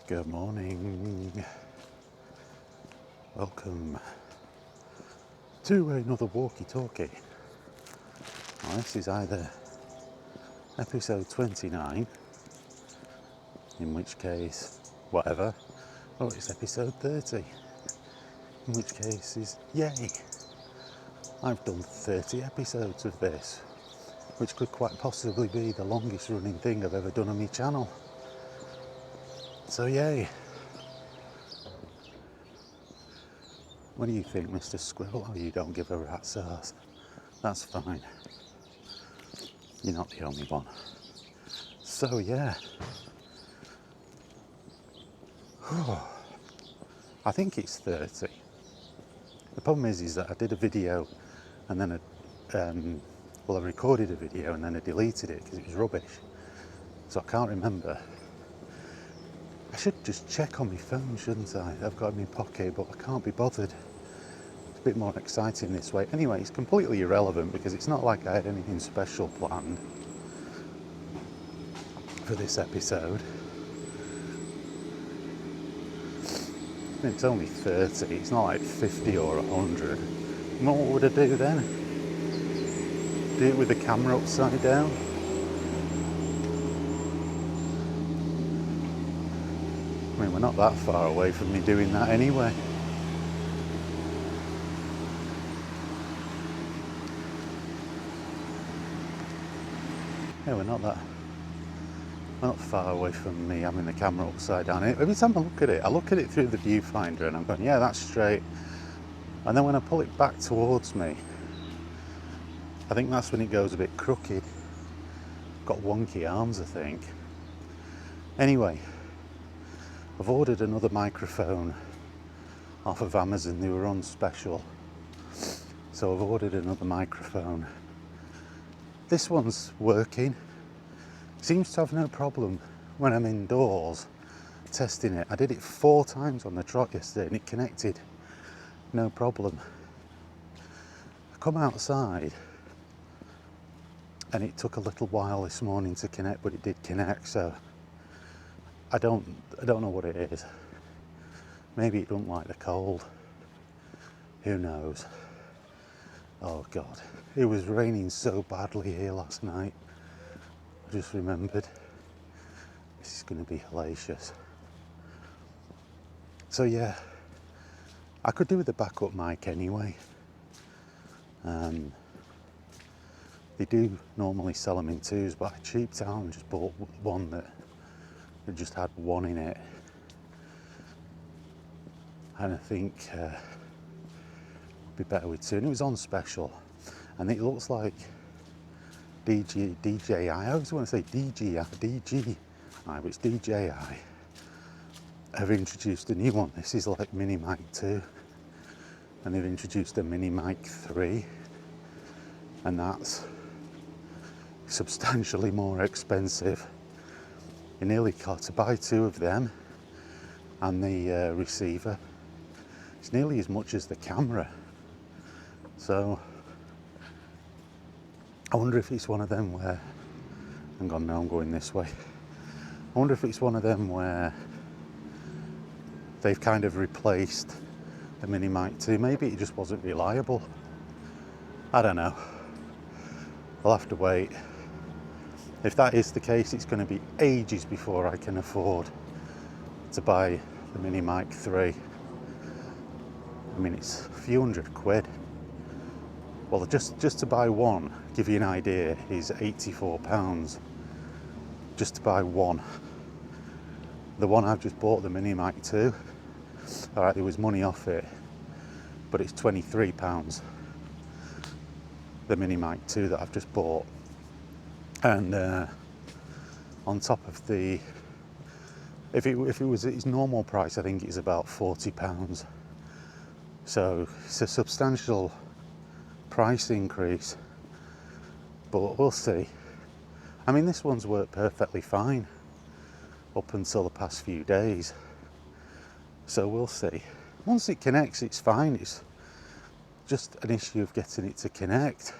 Good morning. Welcome to another Walkie Talkie. Well, this is either episode 29, in which case, whatever, or it's episode 30, in which case is yay. I've done 30 episodes of this, which could quite possibly be the longest running thing I've ever done on my channel. So yay. What do you think, Mr. Squirrel? Oh, you don't give a rat's ass. That's fine. You're not the only one. So yeah. I think it's 30. The problem is that I did a video and then I recorded a video and then I deleted it because it was rubbish. So I can't remember. I should just check on my phone, shouldn't I? I've got it in my pocket, but I can't be bothered. It's a bit more exciting this way. Anyway, it's completely irrelevant because it's not like I had anything special planned for this episode. It's only 30, it's not like 50 or 100. What would I do then? Do it with the camera upside down? I mean, we're not that far away from me doing that anyway. Yeah, we're not far away from me having the camera upside down. Every time I look at it through the viewfinder and I'm going, yeah, that's straight. And then when I pull it back towards me, I think that's when it goes a bit crooked. Got wonky arms, I think. Anyway, I've ordered another microphone off of Amazon. They were on special. So I've ordered another microphone. This one's working. Seems to have no problem when I'm indoors testing it. I did it 4 times on the trot yesterday and it connected. No problem. I come outside and it took a little while this morning to connect, but it did connect, so I don't know what it is. Maybe it don't like the cold. Who knows? Oh God, it was raining so badly here last night. I just remembered. This is going to be hellacious. So yeah, I could do with a backup mic anyway. They do normally sell them in 2s, but I cheaped out and just bought one that just had 1 in it. And I think it'd be better with 2. And it was on special. And it looks like DJI. I always want to say DJI, but it's DJI. Have introduced a new one. This is like Mini Mic 2. And they've introduced a Mini Mic 3. And that's substantially more expensive. You nearly got to buy 2 of them and the receiver. It's nearly as much as the camera. So I wonder if it's one of them where, hang on, now I'm going this way. I wonder if it's one of them where they've kind of replaced the Mini Mic 2. Maybe it just wasn't reliable. I don't know. I'll have to wait. If that is the case, it's going to be ages before I can afford to buy the Mini Mic 3. I mean, it's a few £100. Well, just to buy one, give you an idea, is £84. Just to buy one. The one I've just bought, the Mini Mic 2, alright, there was money off it, but it's £23. The Mini Mic 2 that I've just bought. And on top of the, if it was its normal price, I think it's about £40. So it's a substantial price increase, but we'll see. I mean, this one's worked perfectly fine up until the past few days, so we'll see. Once it connects, it's fine. It's just an issue of getting it to connect.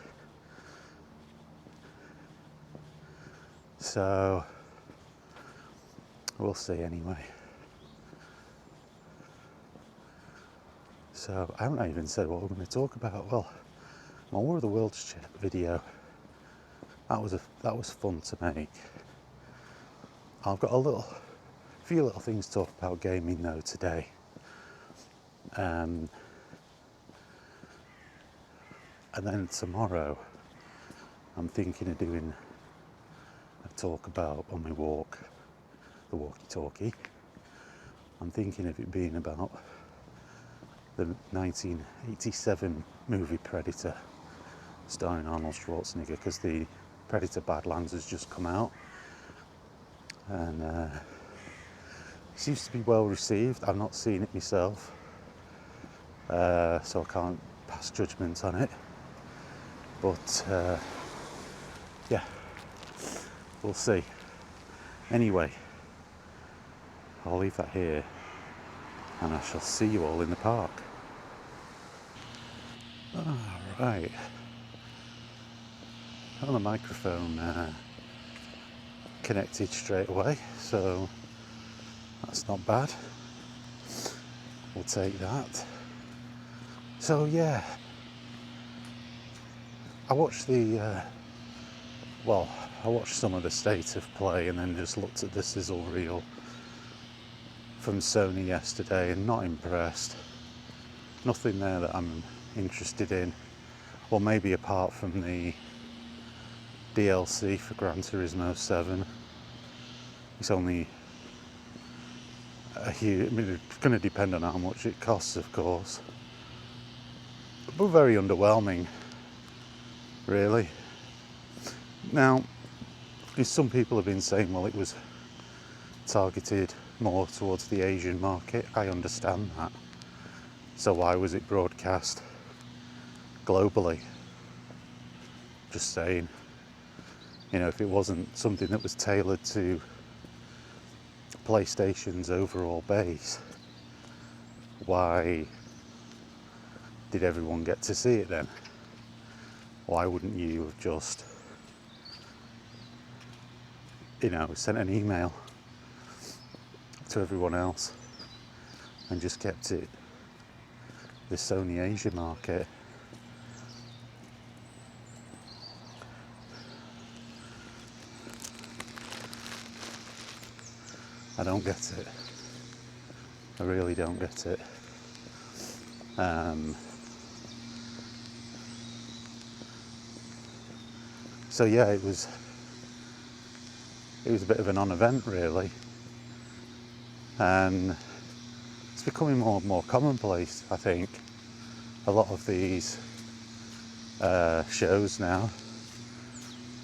So we'll see anyway. So I haven't even said what we're going to talk about. Well, my War of the Worlds video, that was fun to make. I've got a few little things to talk about gaming though today. And then tomorrow, I'm thinking of doing a talk about on my walk, the Walkie Talkie. I'm thinking of it being about the 1987 movie Predator, starring Arnold Schwarzenegger, because the Predator Badlands has just come out, and it seems to be well received. I've not seen it myself, so I can't pass judgment on it. But yeah, we'll see. Anyway, I'll leave that here, and I shall see you all in the park. All right. On the microphone connected straight away, so that's not bad. We'll take that. So yeah, I watched I watched some of the state of play and then just looked at the sizzle reel from Sony yesterday, and not impressed. Nothing there that I'm interested in, or maybe apart from the DLC for Gran Turismo 7. It's only a huge, I mean, it's going to depend on how much it costs, of course, but very underwhelming, really. Now, some people have been saying, well, it was targeted more towards the Asian market. I understand that. So why was it broadcast globally? Just saying. You know, if it wasn't something that was tailored to PlayStation's overall base, why did everyone get to see it then? Why wouldn't you have just, you know, sent an email to everyone else and just kept it the Sony Asia market? I don't get it. I really don't get it. So yeah, it was a bit of a non-event, really, and it's becoming more and more commonplace. I think a lot of these shows now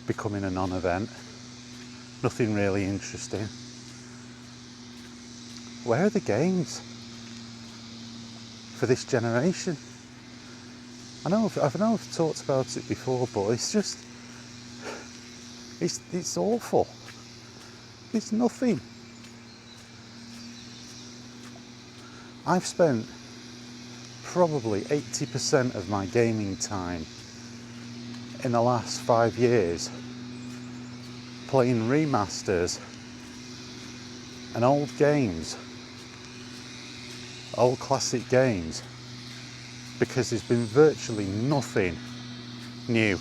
becoming a non-event, nothing really interesting. Where are the games for this generation? I know I've talked about it before, but it's just, it's awful. It's nothing. I've spent probably 80% of my gaming time in the last 5 years playing remasters and old games, old classic games, because there's been virtually nothing new.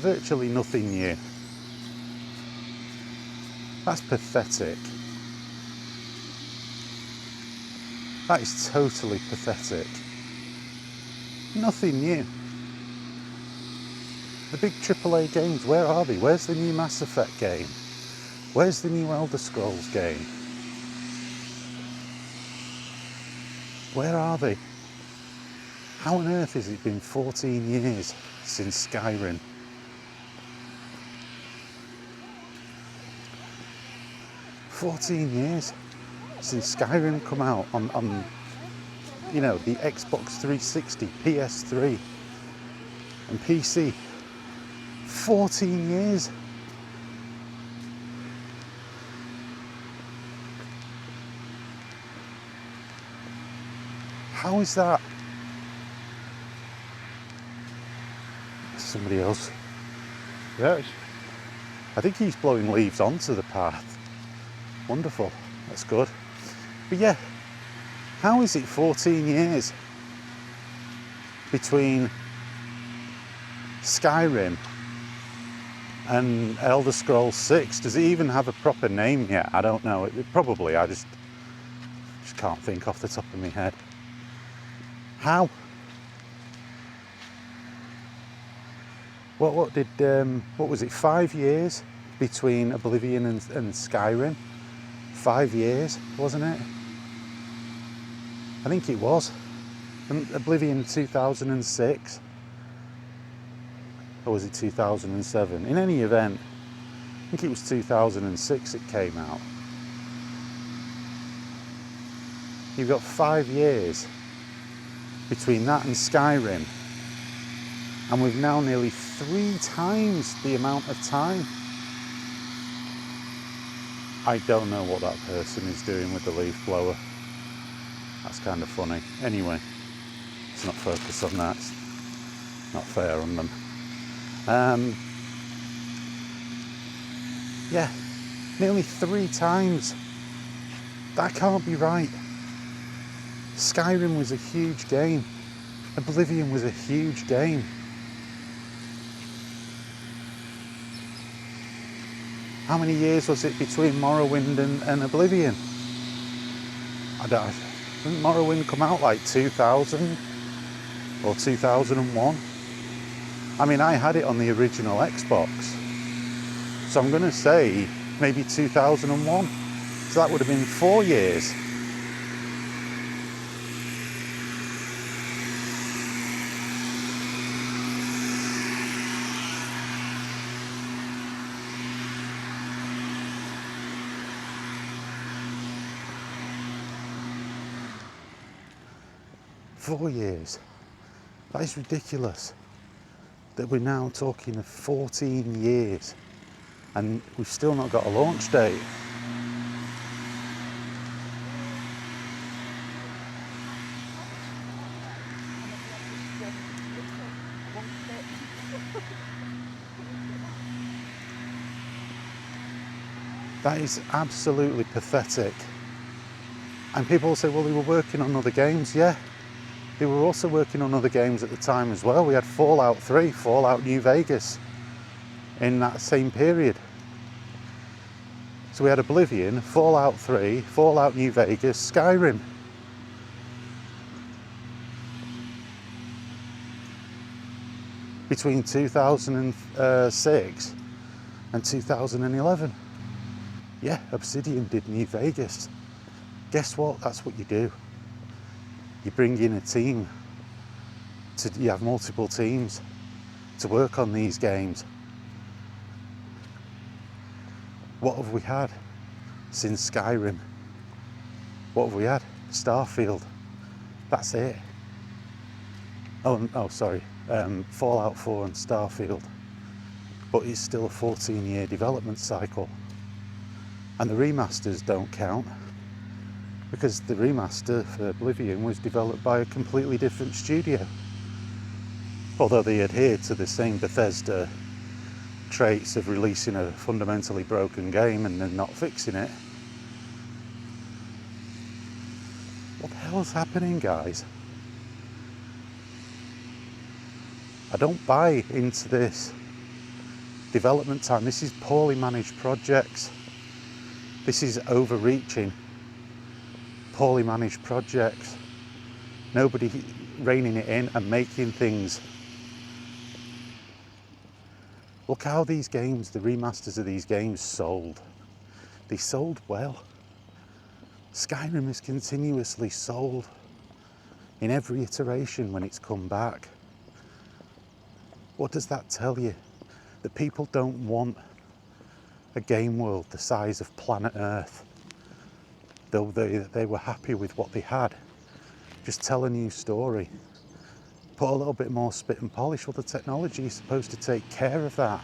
Virtually nothing new. That's pathetic. That is totally pathetic. Nothing new. The big AAA games, where are they? Where's the new Mass Effect game? Where's the new Elder Scrolls game? Where are they? How on earth has it been 14 years since Skyrim? $14 since Skyrim come out on you know, the Xbox 360, PS3 and PC. 14 years. How is that? Somebody else. Yeah, I think he's blowing leaves onto the path. Wonderful, that's good. But yeah, How is it 14 years between Skyrim and Elder Scrolls 6? Does it even have a proper name yet? I don't know. Probably, I just can't think off the top of my head. How? What was it, 5 years between Oblivion and Skyrim? 5 years, wasn't it? I think it was. And Oblivion 2006. Or was it 2007? In any event, I think it was 2006 it came out. You've got 5 years between that and Skyrim. And we've now nearly 3 times the amount of time. I don't know what that person is doing with the leaf blower. That's kind of funny. Anyway, let's not focus on that. It's not fair on them. Yeah, nearly 3 times. That can't be right. Skyrim was a huge game. Oblivion was a huge game. How many years was it between Morrowind and Oblivion? Didn't Morrowind come out like 2000 or 2001? I mean, I had it on the original Xbox. So I'm going to say maybe 2001. So that would have been 4 years. That is ridiculous. That we're now talking of 14 years and we've still not got a launch date. That is absolutely pathetic. And people say, well, they were working on other games. Yeah, they were also working on other games at the time as well. We had Fallout 3, Fallout New Vegas in that same period. So we had Oblivion, Fallout 3, Fallout New Vegas, Skyrim. Between 2006 and 2011. Yeah, Obsidian did New Vegas. Guess what? That's what you do. You bring in a team. You have multiple teams to work on these games. What have we had since Skyrim? What have we had? Starfield. That's it. Oh, sorry. Fallout 4 and Starfield. But it's still a 14-year development cycle. And the remasters don't count because the remaster for Oblivion was developed by a completely different studio. Although they adhere to the same Bethesda traits of releasing a fundamentally broken game and then not fixing it. What the hell is happening, guys? I don't buy into this development time. This is poorly managed projects. This is overreaching, poorly managed projects. Nobody reining it in and making things. Look how these games, the remasters of these games sold. They sold well. Skyrim has continuously sold in every iteration when it's come back. What does that tell you? That people don't want a game world the size of planet Earth. Though they were happy with what they had. Just tell a new story. Put a little bit more spit and polish. Well, the technology is supposed to take care of that.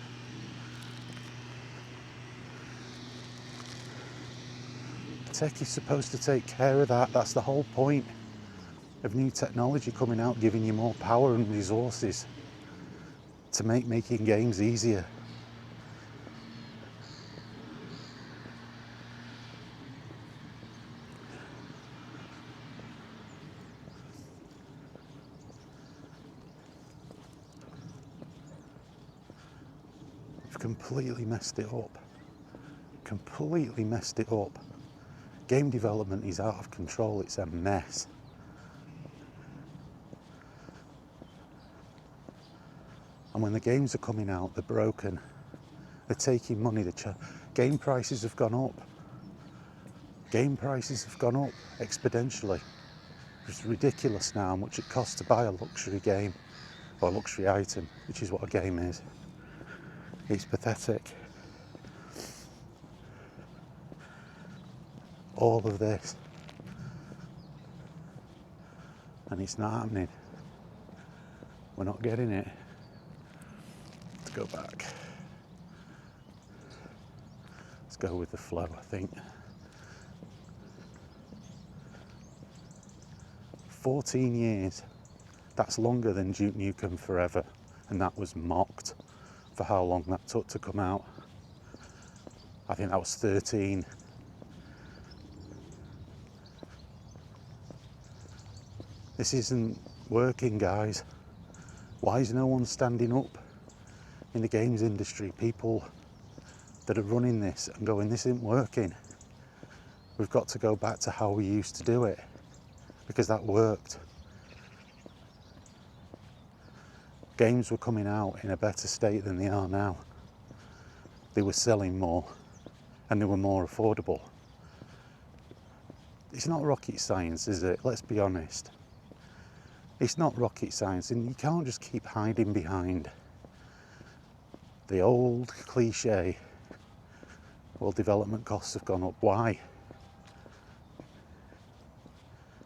Tech is supposed to take care of that. That's the whole point of new technology coming out, giving you more power and resources to make making games easier. completely messed it up. Completely messed it up. Game development is out of control, it's a mess. And when the games are coming out, they're broken. They're taking money, game prices have gone up. Game prices have gone up exponentially. It's ridiculous now how much it costs to buy a luxury game, or a luxury item, which is what a game is. It's pathetic. All of this. And it's not happening. We're not getting it. Let's go back. Let's go with the flow, I think. 14 years. That's longer than Duke Nukem Forever, and that was mocked for how long that took to come out. I think that was 13. This isn't working, guys. Why is no one standing up in the games industry? People that are running this and going, this isn't working. We've got to go back to how we used to do it, because that worked. Games were coming out in a better state than they are now. They were selling more and they were more affordable. It's not rocket science, is it? Let's be honest. It's not rocket science, and you can't just keep hiding behind the old cliche, well, development costs have gone up. Why?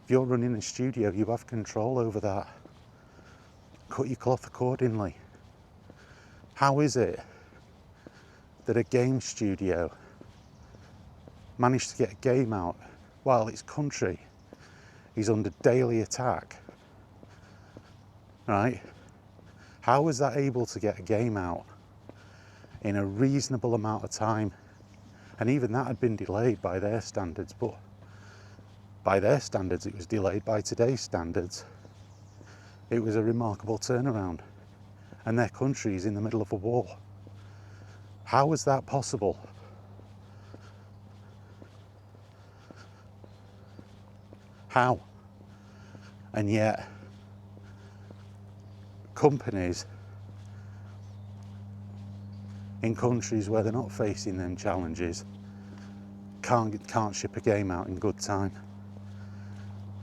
If you're running a studio, you have control over that. Cut your cloth accordingly. How is it that a game studio managed to get a game out while its country is under daily attack? Right? How was that able to get a game out in a reasonable amount of time? And even that had been delayed by their standards, but by their standards it was delayed. By today's standards it was a remarkable turnaround, and their country is in the middle of a war. How was that possible? How? And yet companies in countries where they're not facing them challenges can't ship a game out in good time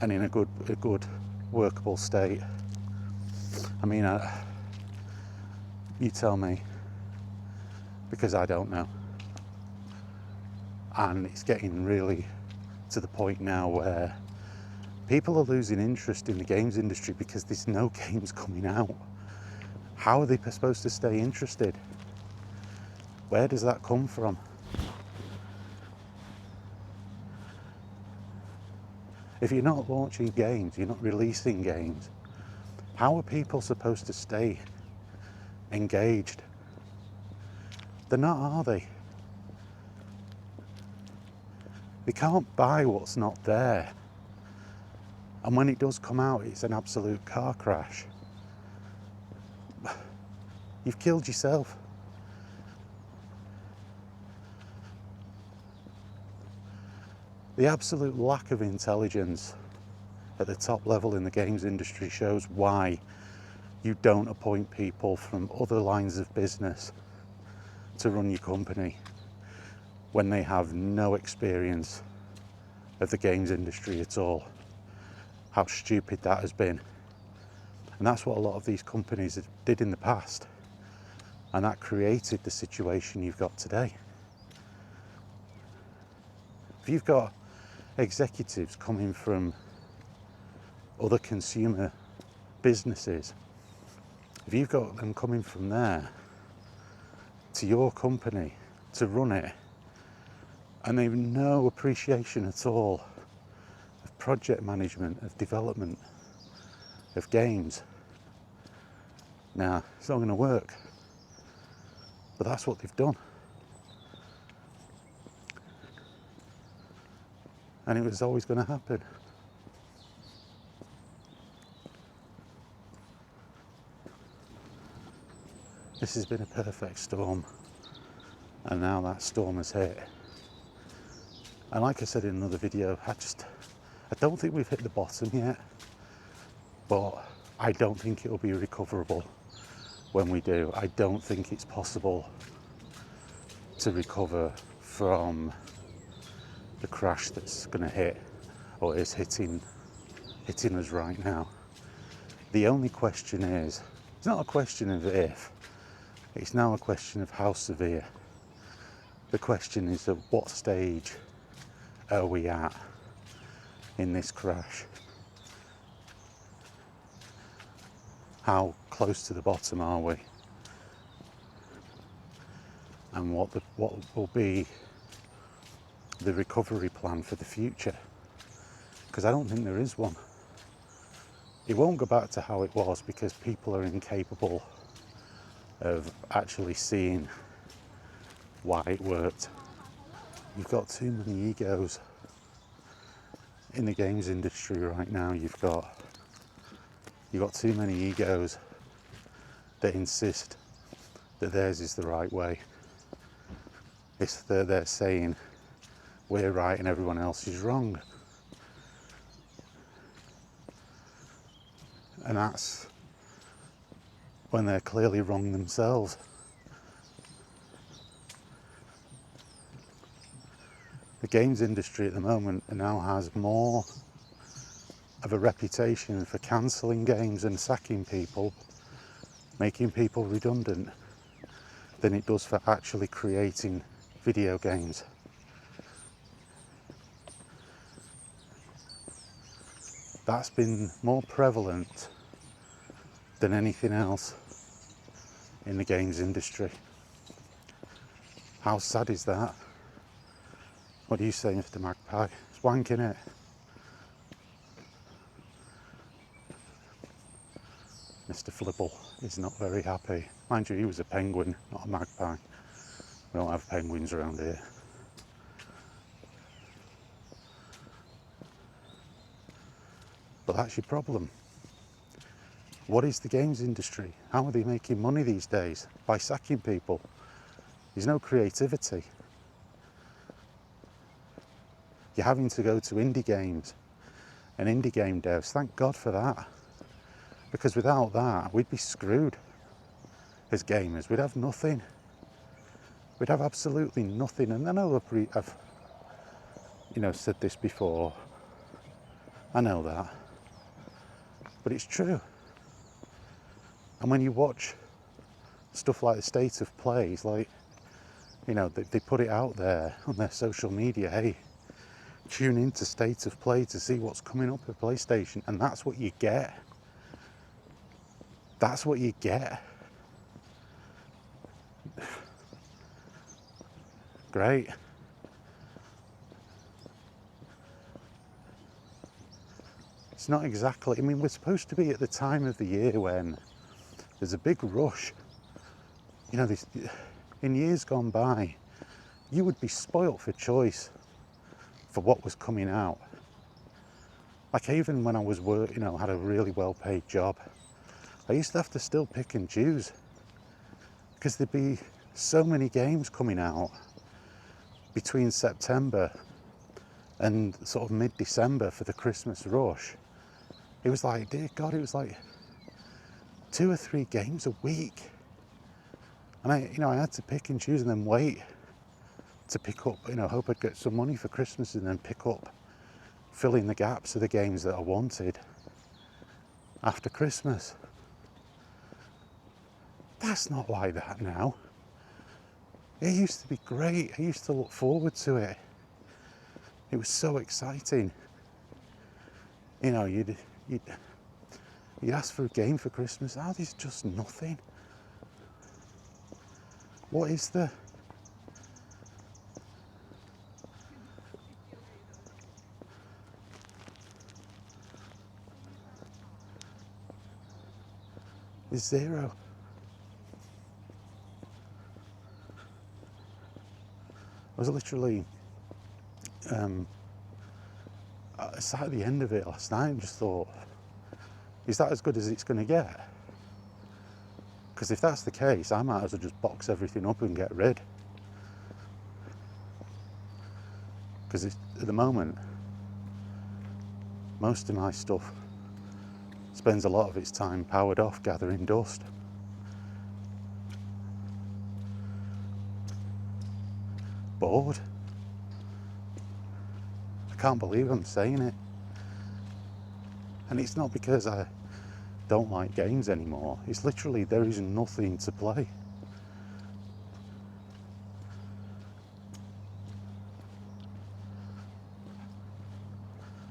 and in a good workable state. I mean, you tell me, because I don't know. And it's getting really to the point now where people are losing interest in the games industry because there's no games coming out. How are they supposed to stay interested? Where does that come from? If you're not launching games, you're not releasing games, how are people supposed to stay engaged? They're not, are they? They can't buy what's not there. And when it does come out, it's an absolute car crash. You've killed yourself. The absolute lack of intelligence at the top level in the games industry shows why you don't appoint people from other lines of business to run your company when they have no experience of the games industry at all. How stupid that has been. And that's what a lot of these companies did in the past. And that created the situation you've got today. If you've got executives coming from other consumer businesses, if you've got them coming from there to your company to run it, and they've no appreciation at all of project management, of development, of games, now it's not going to work. But that's what they've done. And it was always going to happen. This has been a perfect storm. and now that storm has hit. And like I said in another video, I don't think we've hit the bottom yet, but I don't think it'll be recoverable when we do. I don't think it's possible to recover from the crash that's going to hit, or is hitting us right now. The only question is, it's not a question of if, it's now a question of how severe. The question is, at what stage are we at in this crash? How close to the bottom are we? And what will be the recovery plan for the future? Because I don't think there is one. It won't go back to how it was because people are incapable of actually seeing why it worked. You've got too many egos in the games industry right now. You've got too many egos that insist that theirs is the right way. They're saying we're right and everyone else is wrong. And that's when they're clearly wrong themselves. The games industry at the moment now has more of a reputation for cancelling games and sacking people, making people redundant, than it does for actually creating video games. That's been more prevalent than anything else in the games industry. How sad is that? What do you say, Mr. Magpie? It's wanking it. Mr. Flibble is not very happy. Mind you, he was a penguin, not a magpie. We don't have penguins around here. But that's your problem. What is the games industry? How are they making money these days? By sacking people. There's no creativity. You're having to go to indie games and indie game devs. Thank God for that. Because without that, we'd be screwed as gamers. We'd have nothing. We'd have absolutely nothing. And I know I've said this before. I know that. But it's true. And when you watch stuff like the State of Play, it's like, they put it out there on their social media, hey, tune into State of Play to see what's coming up at PlayStation, and that's what you get. That's what you get. Great. It's not exactly, we're supposed to be at the time of the year when there's a big rush. In years gone by, you would be spoilt for choice for what was coming out. Like even when I was had a really well-paid job, I used to have to still pick and choose because there'd be so many games coming out between September and sort of mid-December for the Christmas rush. It was like, dear God, it was like 2 or 3 games a week. And I had to pick and choose and then wait to pick up, hope I'd get some money for Christmas and then pick up, fill in the gaps of the games that I wanted after Christmas. That's not like that now. It used to be great. I used to look forward to it. It was so exciting. You'd ask for a game for Christmas. Oh, there's just nothing. What is there? There's zero. I was literally I sat at the end of it last night and just thought, is that as good as it's going to get? Because if that's the case, I might as well just box everything up and get rid. Because at the moment, most of my stuff spends a lot of its time powered off gathering dust. Bored. I can't believe I'm saying it. And it's not because I don't like games anymore. It's literally there is nothing to play.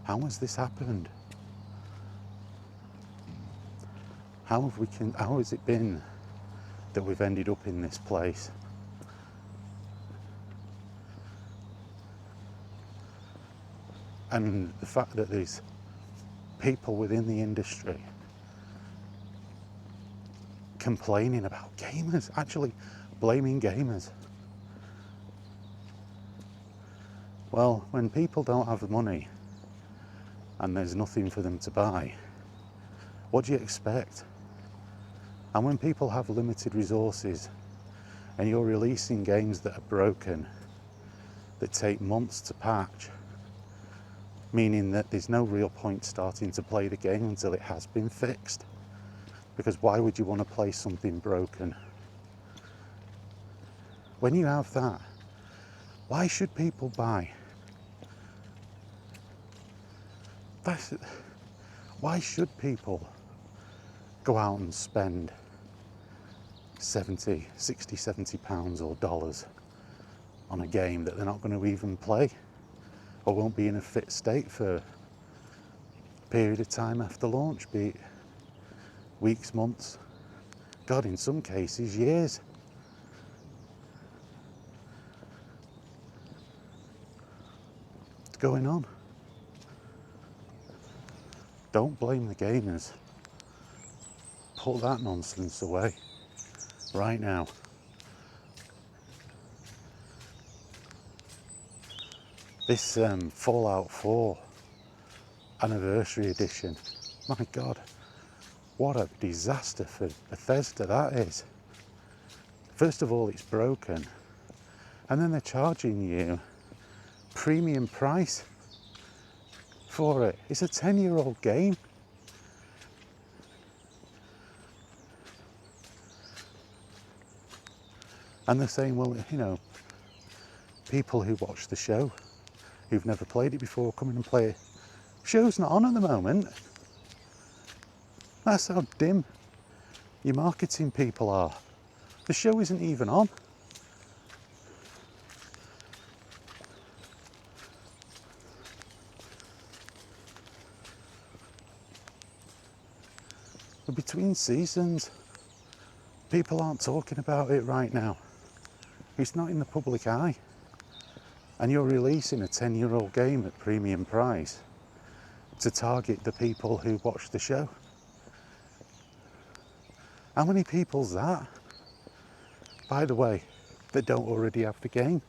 How has this happened? How has it been that we've ended up in this place? And the fact that there's people within the industry complaining about gamers, actually blaming gamers. Well, when people don't have the money and there's nothing for them to buy, what do you expect? And when people have limited resources and you're releasing games that are broken, that take months to patch, meaning that there's no real point starting to play the game until it has been fixed. Because why would you want to play something broken? When you have that, why should people buy? Why should people go out and spend 60, 70 pounds or dollars on a game that they're not going to even play or won't be in a fit state for a period of time after launch, be it weeks, months, God, in some cases, years. What's going on? Don't blame the gamers. Put that nonsense away right now. This Fallout 4 Anniversary Edition, my God, what a disaster for Bethesda that is. First of all, it's broken, and then they're charging you premium price for it. It's a 10-year-old game. And they're saying, well, you know, people who watch the show, who've never played it before, come in and play it. Show's not on at the moment. That's how dim your marketing people are. The show isn't even on. We're between seasons. People aren't talking about it right now. It's not in the public eye. And you're releasing a 10-year-old game at premium price to target the people who watch the show. How many people's that? By the way, that don't already have the game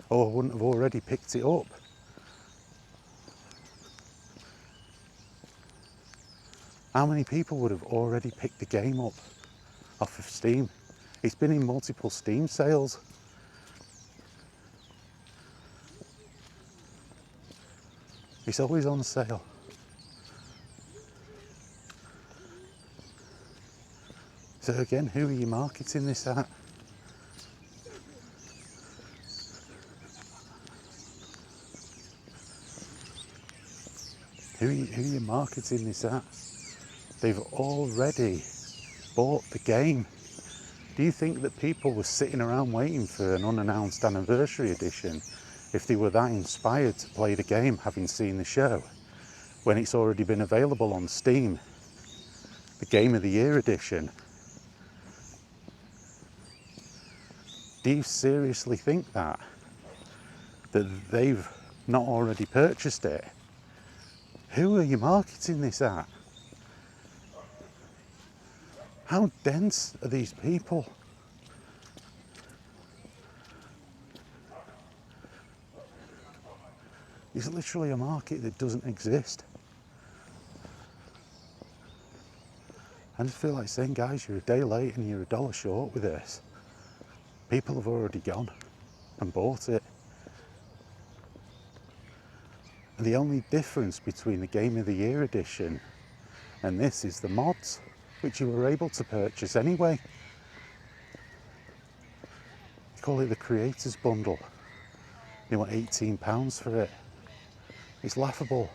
or wouldn't have already picked it up. How many people would have already picked the game up off of Steam? It's been in multiple Steam sales. It's always on sale. So again, who are you marketing this at? Who are you marketing this at? They've already bought the game. Do you think that people were sitting around waiting for an unannounced anniversary edition if they were that inspired to play the game having seen the show when it's already been available on Steam? The Game of the Year edition. Do you seriously think that they've not already purchased it? Who are you marketing this at? How dense are these people? It's literally a market that doesn't exist. I just feel like saying, guys, you're a day late and you're $1 short with this. People have already gone and bought it. The only difference between the Game of the Year edition and this is the mods, which you were able to purchase anyway. They call it the Creators Bundle. They want £18 for it. It's laughable.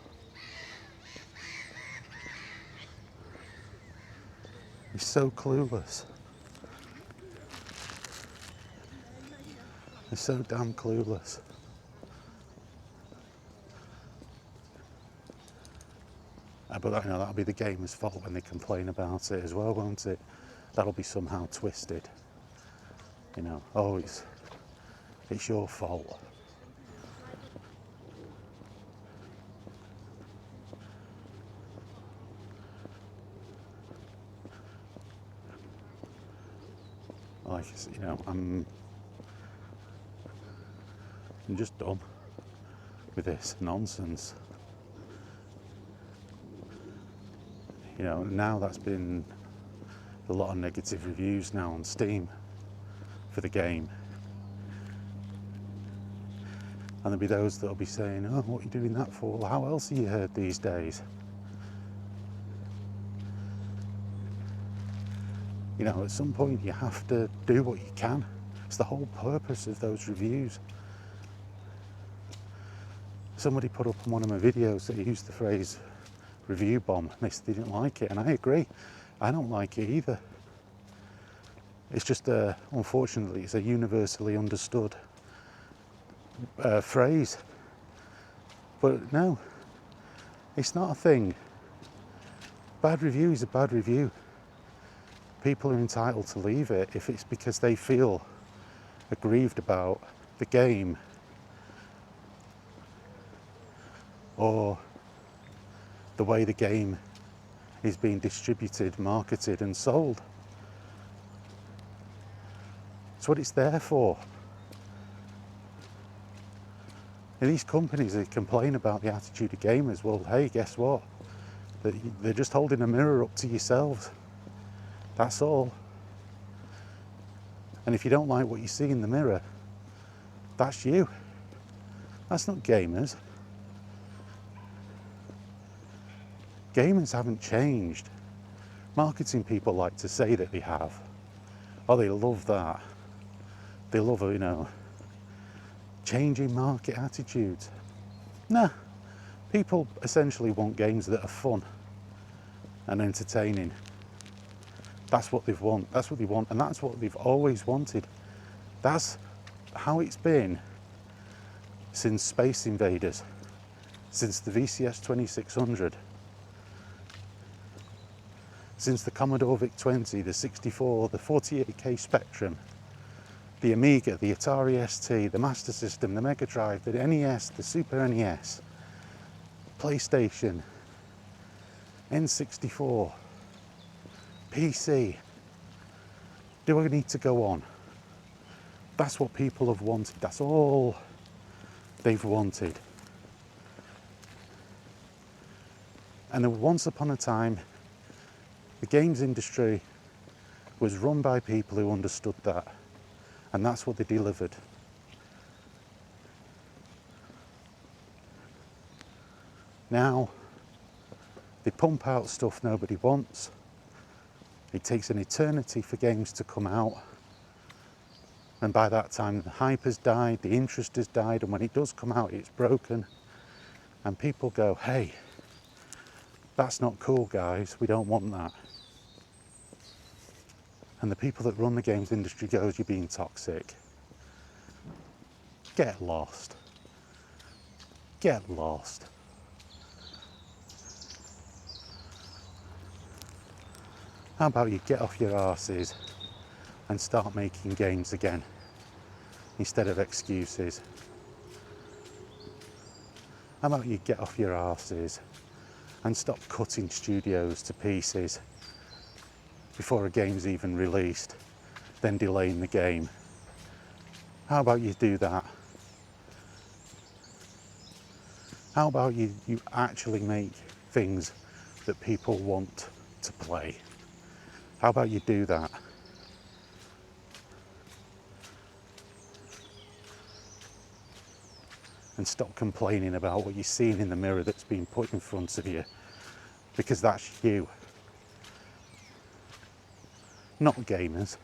It's so clueless. They're so damn clueless. But you know, that'll be the gamer's fault when they complain about it as well, won't it? That'll be somehow twisted. You know, oh, it's your fault. Like, you know, I'm just done with this nonsense. You know, now that's been a lot of negative reviews now on Steam for the game. And there'll be those that'll be saying, oh, what are you doing that for? Well, how else are you heard these days? You know, at some point you have to do what you can. It's the whole purpose of those reviews. Somebody put up on one of my videos that used the phrase review bomb, and they said they didn't like it, and I agree. I don't like it either. It's just, unfortunately, it's a universally understood phrase. But no, it's not a thing. Bad review is a bad review. People are entitled to leave it if it's because they feel aggrieved about the game or the way the game is being distributed, marketed and sold. It's what it's there for. And these companies that complain about the attitude of gamers, well, hey, guess what? They're just holding a mirror up to yourselves. That's all. And if you don't like what you see in the mirror, that's you. That's not gamers. Gamers haven't changed. Marketing people like to say that they have. Oh, they love that. They love, you know, changing market attitudes. Nah, people essentially want games that are fun and entertaining. That's what they want. That's what they want, and that's what they've always wanted. That's how it's been since Space Invaders, since the VCS 2600, since the Commodore VIC-20, the 64, the 48K Spectrum, the Amiga, the Atari ST, the Master System, the Mega Drive, the NES, the Super NES, PlayStation, N64, PC. Do I need to go on? That's what people have wanted. That's all they've wanted. And once upon a time, the games industry was run by people who understood that. And that's what they delivered. Now, they pump out stuff nobody wants. It takes an eternity for games to come out. And by that time, the hype has died, the interest has died, and when it does come out, it's broken. And people go, hey, that's not cool, guys, we don't want that. And the people that run the games industry goes, you're being toxic. Get lost. Get lost. How about you get off your arses and start making games again instead of excuses? How about you get off your arses and stop cutting studios to pieces before a game's even released, then delaying the game? How about you do that? How about you actually make things that people want to play? How about you do that? and stop complaining about what you're seeing in the mirror that's being put in front of you, because that's you. Not gamers,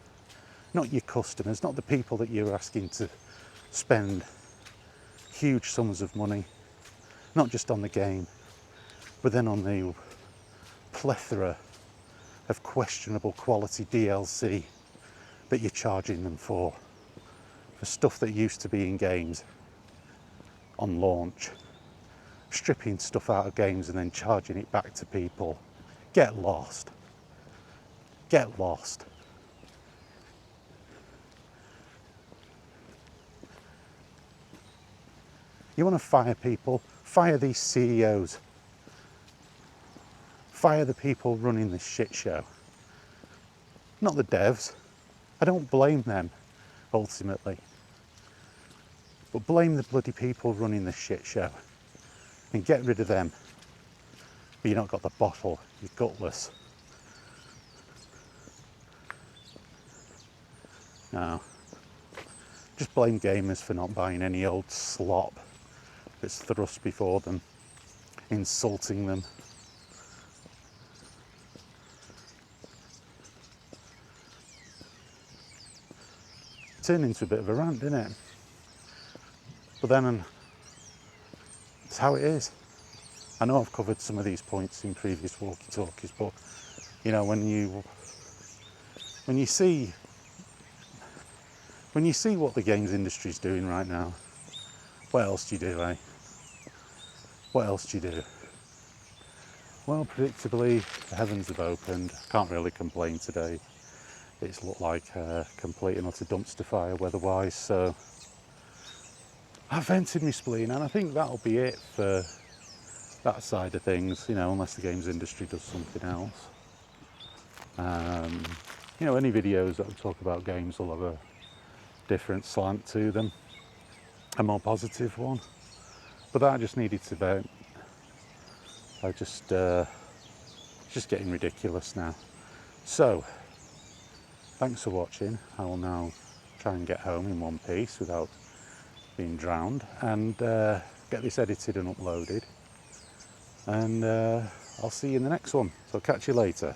not your customers, not the people that you're asking to spend huge sums of money, not just on the game, but then on the plethora of questionable quality DLC that you're charging them for stuff that used to be in games on launch, stripping stuff out of games and then charging it back to people. Get lost. Get lost. You want to fire people? Fire these CEOs. Fire the people running this shit show. Not the devs. I don't blame them, ultimately. But blame the bloody people running this shit show. And get rid of them. But you've not got the bottle. You're gutless. No. Just blame gamers for not buying any old slop that's thrust before them, insulting them. Turned into a bit of a rant, didn't it? But then it's how it is. I know I've covered some of these points in previous Walkie Talkies, but you know, when you see what the games industry is doing right now, what else do you do, eh? What else do you do? Well, predictably, the heavens have opened. Can't really complain today. It's looked like a complete and utter dumpster fire weather-wise, so I've vented my spleen, and I think that'll be it for that side of things, you know, unless the games industry does something else. You know, any videos that talk about games will have a different slant to them, a more positive one. But that just needed to vent. It's just getting ridiculous now. So, thanks for watching. I will now try and get home in one piece without being drowned, and get this edited and uploaded. And I'll see you in the next one. So catch you later.